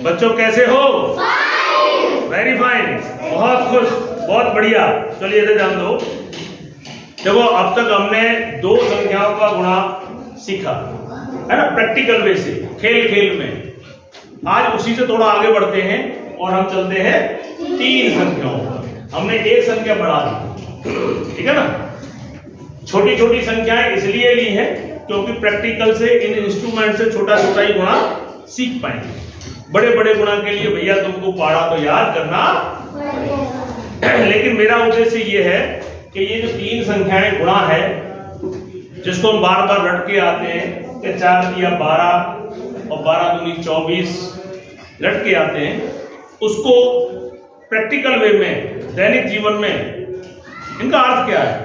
बच्चों कैसे हो? वेरी फाइन, बहुत खुश, बहुत बढ़िया। चलिए इधर ध्यान दो। देखो अब तक हमने दो संख्याओं का गुणा सीखा है ना, प्रैक्टिकल वे से, खेल खेल में। आज उसी से थोड़ा आगे बढ़ते हैं और हम चलते हैं तीन संख्याओं पर। हमने एक संख्या बढ़ा दी, ठीक है ना। छोटी छोटी संख्याएं इसलिए ली है क्योंकि प्रैक्टिकल से इन इंस्ट्रूमेंट से छोटा छोटा ही गुणा सीख पाएंगे। बड़े बड़े गुणा के लिए भैया तुमको पढ़ा तो याद करना, लेकिन मेरा उद्देश्य ये है कि ये जो तीन संख्याएं गुणा है, जिसको हम बार बार रट के आते हैं कि 4 दिया 12 और 12 दूनी 24 रट के आते हैं, उसको प्रैक्टिकल वे में, दैनिक जीवन में इनका अर्थ क्या है,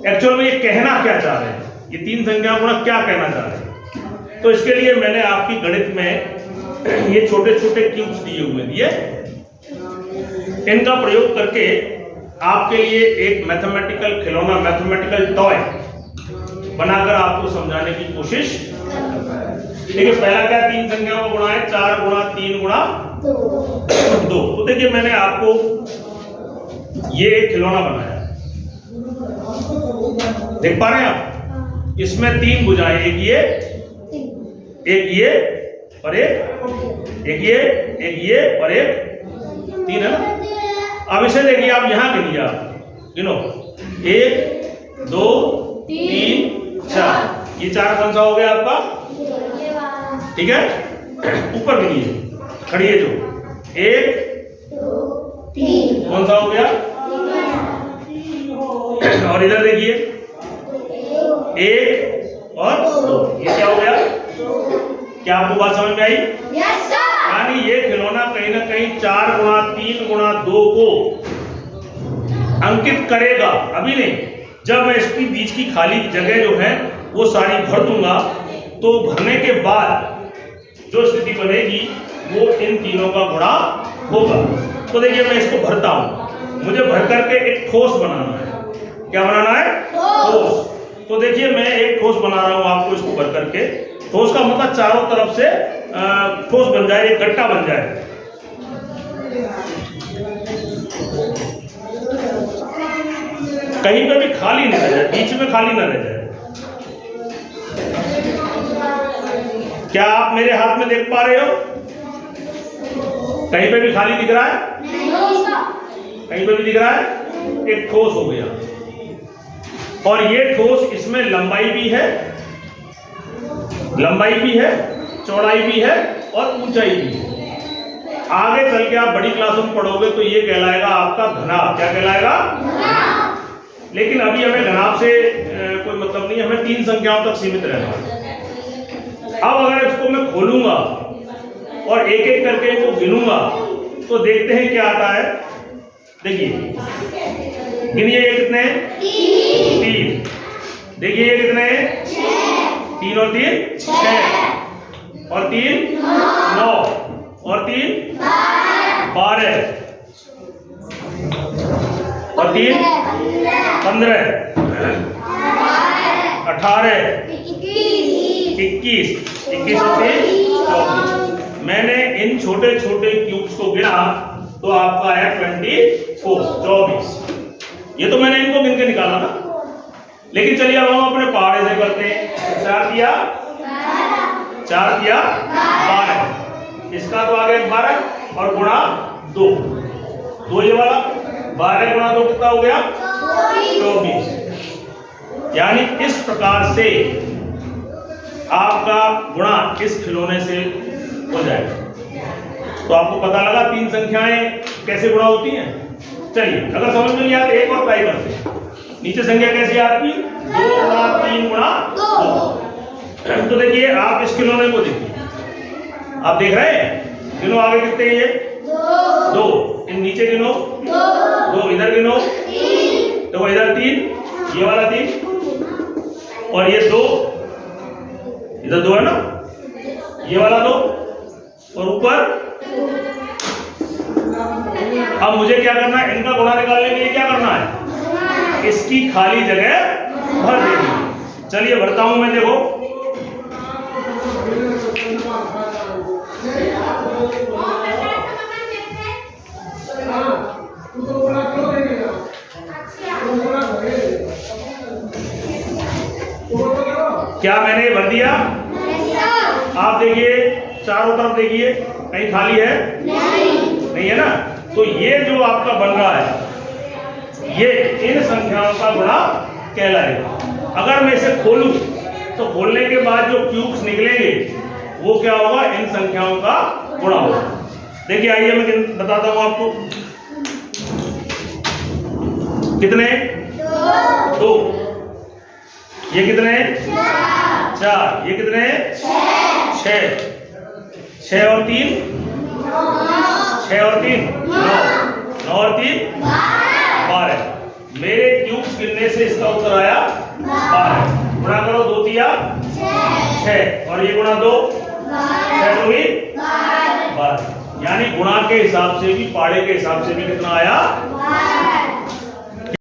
एक्चुअल में ये कहना क्या चाह रहे हैं, ये तीन संख्याओं गुणा क्या कहना चाह रहे हैं। तो इसके लिए मैंने आपकी गणित में ये छोटे छोटे क्यूब्स दिए हुए दिए, इनका प्रयोग करके आपके लिए एक मैथमेटिकल खिलौना, मैथमेटिकल टॉय बनाकर आपको समझाने की कोशिश। देखिए पहला क्या तीन संख्याओं का गुणा है, 4 गुणा 3 गुणा 2। तो देखिए मैंने आपको ये एक खिलौना बनाया, देख पा रहे हैं आप, इसमें 3 भुजाएं, एक ये और एक ये और एक 3 है ना। अब इसे देखिए आप यहां गिनिए, आप गिनो 1 2 3 4। ये 4 कौन सा हो गया आपका, ठीक है। ऊपर गिनिए, खड़िए जो 1 2 3 कौन सा हो गया, और इधर देखिए 1 और 2, ये क्या हो गया। क्या आपको बात समझ में आई? Yes sir. यानी ये खिलौना कहीं ना कहीं 4 गुणा 3 गुणा 2 को अंकित करेगा। अभी नहीं, जब मैं इसकी बीच की खाली जगह जो है वो सारी भर दूंगा, तो भरने के बाद जो स्थिति बनेगी वो इन तीनों का गुणा होगा। तो देखिए मैं इसको भरता हूं, मुझे भर करके एक ठोस बनाना है। क्या बनाना है? ठोस। तो देखिए मैं एक ठोस बना रहा हूं आपको, इसको भर करके। ठोस का मतलब चारों तरफ से ठोस बन जाए, एक गट्टा बन जाए। कहीं पे भी खाली नहीं रह जाए, बीच में खाली ना रह जाए। क्या आप मेरे हाथ में देख पा रहे हो? कहीं पे भी खाली दिख रहा है? कहीं पे भी दिख रहा है? एक ठोस हो गया। और ये ठोस, इसमें लंबाई भी है, चौड़ाई भी है और ऊंचाई भी है। आगे चल के आप बड़ी क्लासों में पढ़ोगे तो ये कहलाएगा आपका घनाभ। क्या कहलाएगा? लेकिन अभी हमें घनाभ से कोई मतलब नहीं, हमें 3 संख्याओं तक सीमित रहना है। अब अगर इसको मैं खोलूंगा और एक एक करके इनको गिनूंगा तो देखते हैं क्या आता है। देखिए गिनिए, ये कितने हैं? 3। देखिए ये कितने हैं? 3 और 3 6 और 3 9 और 3 12 और 3 15 18 21 और 3 24। मैंने इन छोटे छोटे क्यूब्स को गिना तो आपका आया 24। ये तो मैंने इनको गिन के निकाला ना। लेकिन चलिए अब हम अपने पहाड़े से करते हैं। 4 दिया 12, इसका तो आ गया 12 और गुणा 2 ये वाला 12 गुणा 2 कितना हो गया? 24। यानी इस प्रकार से आपका गुणा इस खिलौने से हो जाएगा। तो आपको पता लगा 3 संख्याएं कैसे गुणा होती हैं। चलिए अगर समझ में नहीं आया एक और ट्राई करते हैं। नीचे संख्या कैसी है आपकी? 2 गुणा 3 गुणा 2। तो देखिए आप इस खिलौने को देखिए, आप देख रहे हैं? गिनो आगे कितने हैं? ये 2। इन नीचे गिनो 2, इधर गिनो, तो इधर 3, ये वाला 3 और ये 2, इधर 2 है ना, ये वाला 2 और ऊपर। अब मुझे क्या करना है? इनका गुणा निकालने के लिए क्या करना है? इसकी खाली जगह भर देनी। चलिए भरता हूं मैं, देखो दिया? आप देखिए चारों तरफ देखिए, कहीं खाली है? नहीं है ना। तो ये जो आपका बन रहा है, ये इन संख्याओं का गुणा कहलाएगा। अगर मैं इसे खोलूं तो खोलने के बाद जो क्यूब्स निकलेंगे वो क्या होगा? इन संख्याओं का गुणा होगा। देखिए आइए मैं बताता हूं आपको। कितने? 2। ये कितने? 4। ये कितने? 6। 6 और 3? 6 और 3? 9। 9 और 3? 12। मेरे क्यूब्स गिनने से इसका उत्तर आया 12। गुणा करो, 2 तिया 6 और ये गुणा 2 6 2 12। यानी गुणा के हिसाब से भी, पाड़े के हिसाब से भी कितना आया?